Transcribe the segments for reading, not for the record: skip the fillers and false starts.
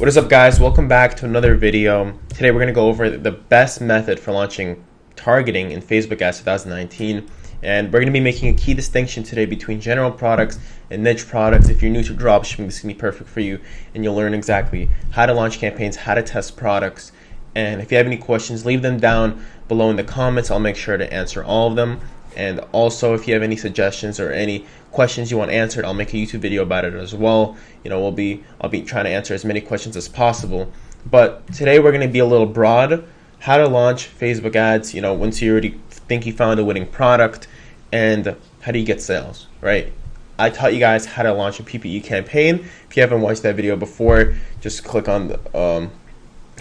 What is up, guys? Welcome back to another video. Today we're going to go over the best method for launching targeting in Facebook ads 2019, and we're going to be making a key distinction today between general products and niche products. If you're new to dropshipping, this is going to be perfect for you, and you'll learn exactly how to launch campaigns, how to test products. And if you have any questions, leave them down below in the comments. I'll make sure to answer all of them. And also, if you have any suggestions or any questions you want answered, I'll make a YouTube video about it as well. I'll be trying to answer as many questions as possible. But today we're going to be a little broad. How to launch Facebook ads, once you already think you found a winning product, and how do you get sales, right? I taught you guys how to launch a PPE campaign. If you haven't watched that video before, just click on the,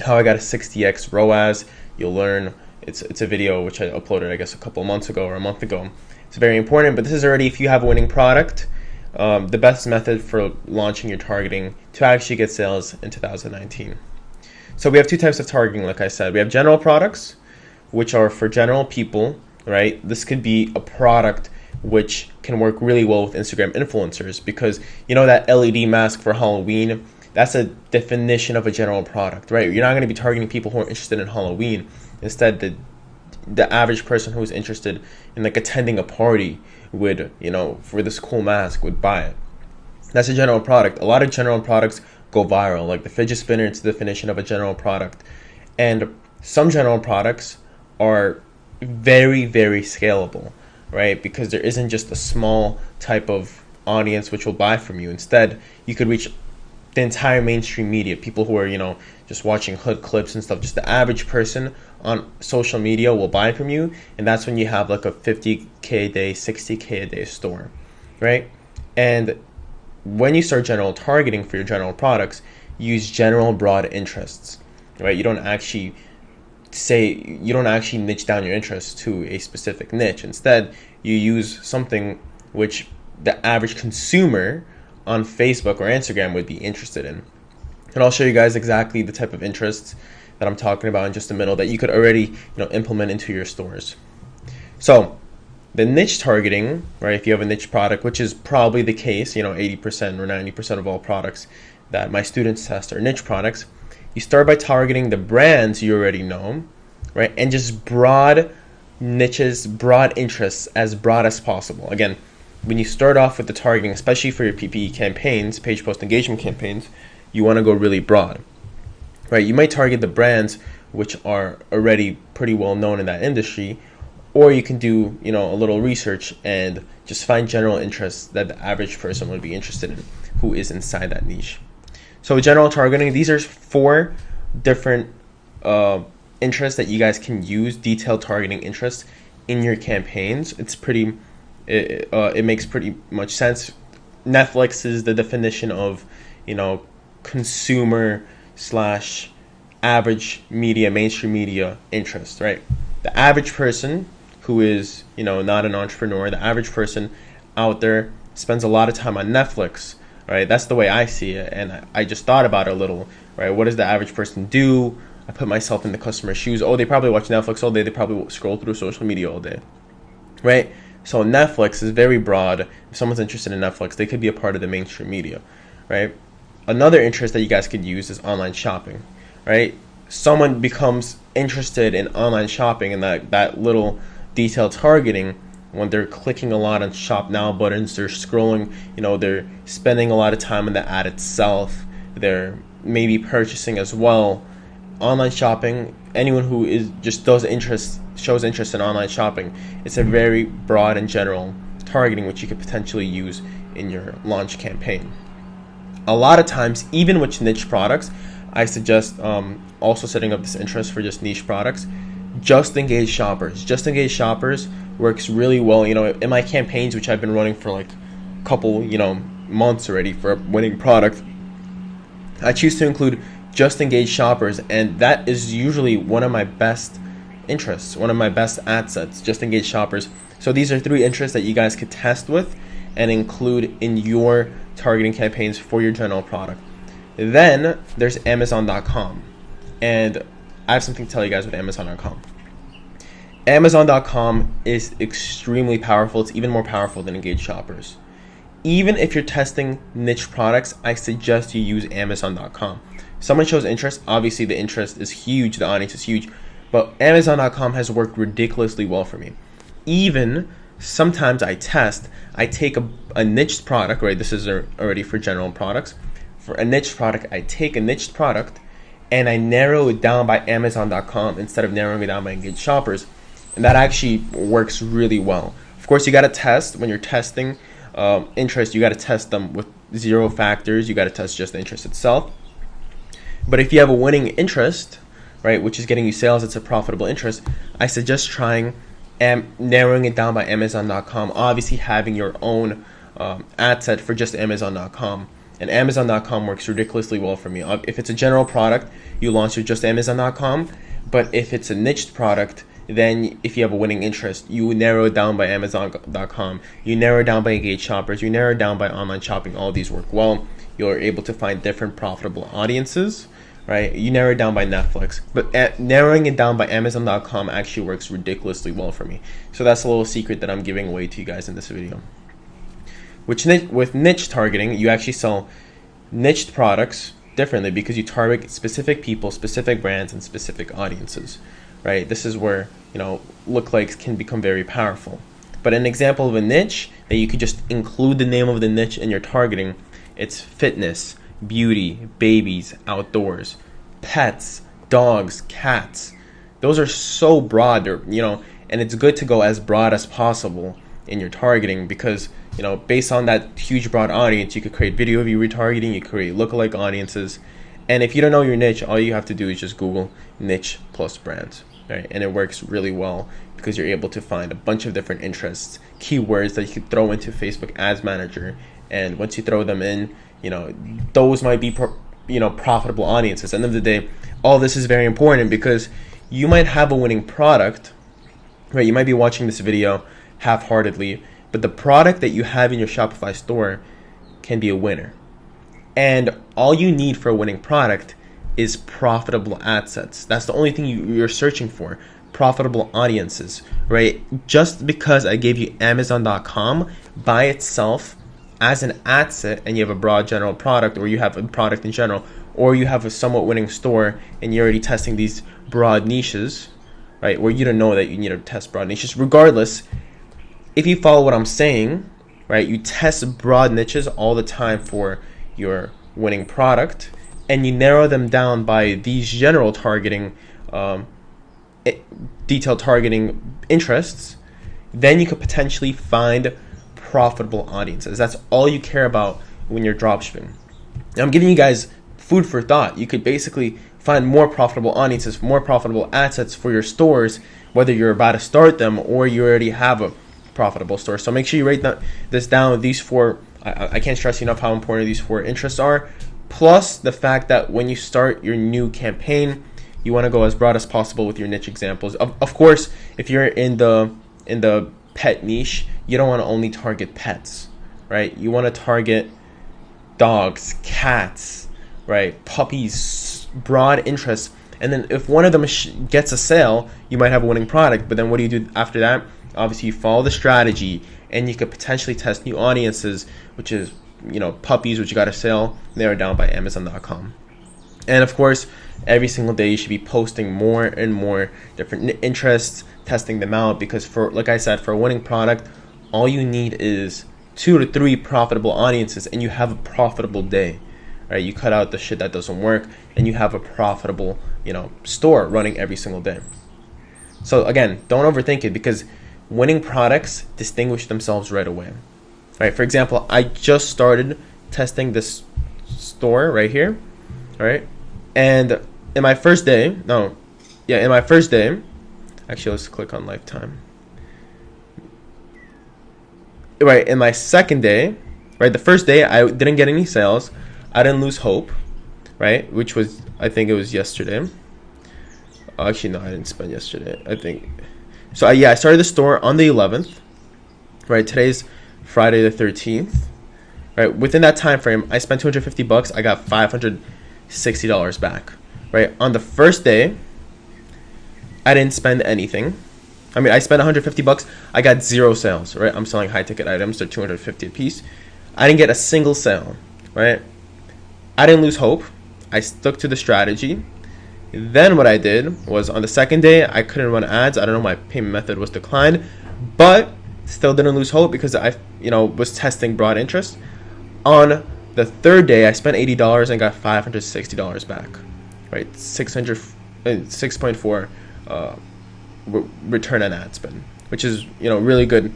how I got a 60x ROAS. You'll learn. It's a video which I uploaded, I guess, a couple months ago or a month ago. It's very important, but this is already, if you have a winning product, the best method for launching your targeting to actually get sales in 2019. So we have two types of targeting, like I said. We have general products, which are for general people, right? This could be a product which can work really well with Instagram influencers, because that LED mask for Halloween, that's a definition of a general product, right? You're not going to be targeting people who are interested in Halloween. Instead, the average person who's interested in attending a party would, for this cool mask, would buy it. That's a general product. A lot of general products go viral, like the fidget spinner. It's the definition of a general product. And some general products are very, very scalable, right? Because there isn't just a small type of audience which will buy from you. Instead, you could reach the entire mainstream media, people who are, just watching hood clips and stuff. Just the average person on social media will buy from you, and that's when you have like a 50K a day, 60K a day store, right? And when you start general targeting for your general products, use general broad interests, right? You don't actually niche down your interests to a specific niche. Instead, you use something which the average consumer on Facebook or Instagram would be interested in. And I'll show you guys exactly the type of interests that I'm talking about in just a minute that you could already implement into your stores. So the niche targeting, right? If you have a niche product, which is probably the case, 80% or 90% of all products that my students test are niche products, you start by targeting the brands you already know, right? And just broad niches, broad interests, as broad as possible. Again, when you start off with the targeting, especially for your PPE campaigns, page post engagement campaigns, you want to go really broad, right? You might target the brands which are already pretty well known in that industry, or you can do, a little research and just find general interests that the average person would be interested in who is inside that niche. So with general targeting, these are 4 different interests that you guys can use, detailed targeting interests in your campaigns. It makes pretty much sense. Netflix is the definition of, consumer / average media, mainstream media interest, right? The average person who is, not an entrepreneur, the average person out there spends a lot of time on Netflix, right? That's the way I see it. And I just thought about it a little, right? What does the average person do? I put myself in the customer's shoes. Oh, they probably watch Netflix all day. They probably scroll through social media all day, right? So Netflix is very broad. If someone's interested in Netflix, they could be a part of the mainstream media, right? Another interest that you guys could use is online shopping, right? Someone becomes interested in online shopping and that little detailed targeting when they're clicking a lot on shop now buttons, they're scrolling, they're spending a lot of time on the ad itself, they're maybe purchasing as well. Online shopping, anyone who shows interest in online shopping, it's a very broad and general targeting which you could potentially use in your launch campaign. A lot of times, even with niche products, I suggest also setting up this interest for just niche products. Just engage shoppers. Just engage shoppers works really well. In my campaigns, which I've been running for like a couple, months already for a winning product, I choose to include just engage shoppers, and that is usually one of my best interests, one of my best ad sets, just engage shoppers. So these are 3 interests that you guys could test with and include in your targeting campaigns for your general product. Then there's Amazon.com, and I have something to tell you guys with Amazon.com. Amazon.com is extremely powerful. It's even more powerful than engage shoppers. Even if you're testing niche products, I suggest you use Amazon.com. Someone shows interest, obviously the interest is huge, the audience is huge, but Amazon.com has worked ridiculously well for me. Even sometimes I take a niched product, right? This is already for general products. For a niche product, I take a niched product and I narrow it down by Amazon.com instead of narrowing it down by engaged shoppers. And that actually works really well. Of course, you got to test when you're testing interest. You got to test them with 0 factors. You got to test just the interest itself. But if you have a winning interest, right, which is getting you sales, it's a profitable interest, I suggest trying and narrowing it down by Amazon.com. Obviously, having your own ad set for just Amazon.com. And Amazon.com works ridiculously well for me. If it's a general product, you launch with just Amazon.com. But if it's a niched product, then if you have a winning interest, you narrow it down by Amazon.com. You narrow it down by engaged shoppers. You narrow it down by online shopping. All these work well. You're able to find different profitable audiences, right? You narrow it down by Netflix. But narrowing it down by Amazon.com actually works ridiculously well for me. So that's a little secret that I'm giving away to you guys in this video. With niche targeting, you actually sell niched products differently because you target specific people, specific brands, and specific audiences, right? This is where, lookalikes can become very powerful. But an example of a niche that you could just include the name of the niche in your targeting, it's fitness, beauty, babies, outdoors, pets, dogs, cats. Those are so broad, and it's good to go as broad as possible in your targeting because, based on that huge broad audience, you could create video view retargeting, you create lookalike audiences. And if you don't know your niche, all you have to do is just Google niche plus brands, right? And it works really well because you're able to find a bunch of different interests, keywords that you could throw into Facebook Ads Manager. And once you throw them in, those might be, profitable audiences. At the end of the day, all this is very important because you might have a winning product, right? You might be watching this video half-heartedly, but the product that you have in your Shopify store can be a winner. And all you need for a winning product is profitable ad sets. That's the only thing you're searching for, profitable audiences, right? Just because I gave you Amazon.com by itself as an ad set and you have a broad general product, or you have a product in general, or you have a somewhat winning store and you're already testing these broad niches, right? Where you don't know that you need to test broad niches. Regardless, if you follow what I'm saying, right, you test broad niches all the time for your winning product and you narrow them down by these general targeting, detailed targeting interests, then you could potentially find profitable audiences. That's all you care about when you're dropshipping. Now, I'm giving you guys food for thought. You could basically find more profitable audiences, more profitable assets for your stores, whether you're about to start them or you already have a profitable store. So make sure you write this down. These 4, I can't stress enough how important these 4 interests are. Plus the fact that when you start your new campaign, you want to go as broad as possible with your niche examples. Of course, if you're in the pet niche, you don't want to only target pets, right? You want to target dogs, cats, right? Puppies, broad interests. And then if one of them gets a sale, you might have a winning product. But then what do you do after that? Obviously, you follow the strategy and you could potentially test new audiences, which is, puppies, which you got to sell, narrowed down by Amazon.com. And of course, every single day you should be posting more and more different interests, testing them out, because like I said, for a winning product, all you need is 2 to 3 profitable audiences and you have a profitable day, right? You cut out the shit that doesn't work and you have a profitable, store running every single day. So again, don't overthink it because winning products distinguish themselves right away. Right? For example, I just started testing this store right here, right? And in my first day, actually, let's click on lifetime. Right, in my second day, right, the first day I didn't get any sales. I didn't lose hope, right? Which was, I think it was yesterday. Actually, no, I didn't spend yesterday, I think. So I started the store on the 11th, right? Today's Friday the 13th, right? Within that time frame, I spent $250. I got $560 back, right? On the first day, I didn't spend anything. I mean, I spent $150. I got 0 sales, right? I'm selling high ticket items. They're $250 a piece. I didn't get a single sale, right? I didn't lose hope. I stuck to the strategy. Then what I did was on the second day, I couldn't run ads. I don't know, my payment method was declined, but still didn't lose hope because I, was testing broad interest. On the third day, I spent $80 and got $560 back, right? 6.4 return on ad spend, which is, really good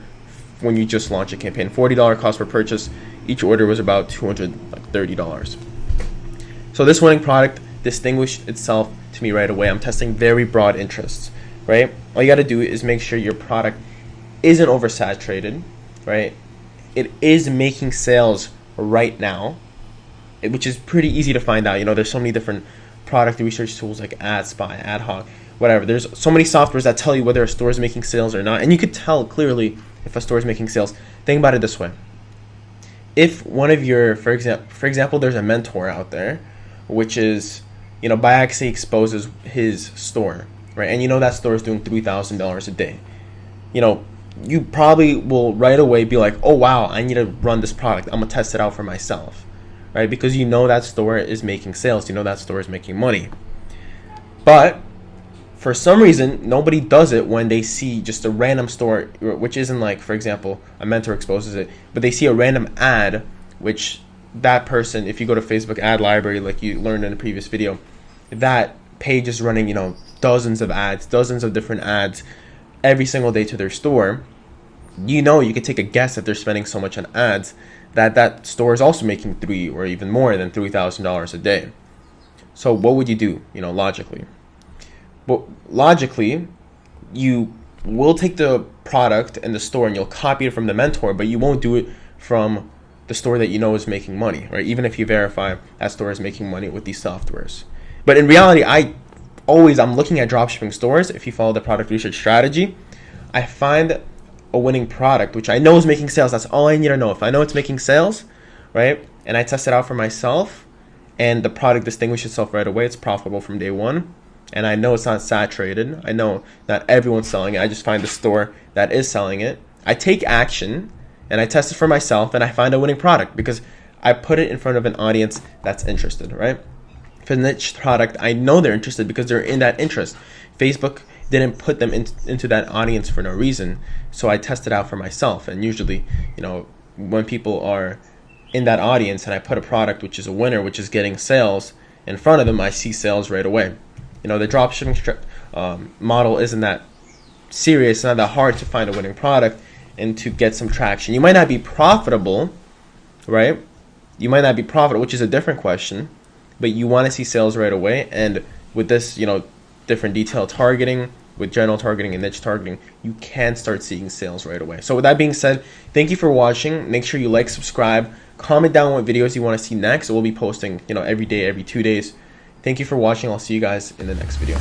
when you just launch a campaign. $40 cost per purchase. Each order was about $230. So this winning product distinguished itself to me right away. I'm testing very broad interests, right? All you got to do is make sure your product isn't oversaturated, right? It is making sales right now, which is pretty easy to find out. There's so many different product research tools like AdSpy, AdHoc, whatever. There's so many softwares that tell you whether a store is making sales or not, and you could tell clearly if a store is making sales. Think about it this way: if one of your, for example, there's a mentor out there, which is, by accident exposes his store, right? And that store is doing $3,000 a day. You probably will right away be like, oh wow, I need to run this product. I'm gonna test it out for myself, right? Because that store is making sales. That store is making money. But for some reason, nobody does it when they see just a random store, which isn't like, for example, a mentor exposes it, but they see a random ad, which that person, if you go to Facebook ad library, like you learned in the previous video, that page is running, dozens of ads, dozens of different ads every single day to their store. You could take a guess if they're spending so much on ads that store is also making $3,000 or even more than $3,000 a day. So what would you do, logically? Well, logically, you will take the product and the store and you'll copy it from the mentor, but you won't do it from the store that is making money, right? Even if you verify that store is making money with these softwares. But in reality, I'm looking at dropshipping stores. If you follow the product research strategy, I find a winning product, which I know is making sales. That's all I need to know. If I know it's making sales, right, and I test it out for myself, and the product distinguishes itself right away, it's profitable from day one, and I know it's not saturated, I know not everyone's selling it, I just find the store that is selling it, I take action, and I test it for myself, and I find a winning product because I put it in front of an audience that's interested, right? For the niche product, I know they're interested because they're in that interest. Facebook didn't put them into that audience for no reason, so I tested out for myself. And usually, when people are in that audience and I put a product which is a winner, which is getting sales in front of them, I see sales right away. The dropshipping model isn't that serious, it's not that hard to find a winning product and to get some traction. You might not be profitable, right? You might not be profitable, which is a different question, but you want to see sales right away. And with this, different detailed targeting, with general targeting and niche targeting, you can start seeing sales right away. So with that being said, thank you for watching. Make sure you like, subscribe, comment down what videos you want to see next. We'll be posting, every day, every 2 days. Thank you for watching. I'll see you guys in the next video.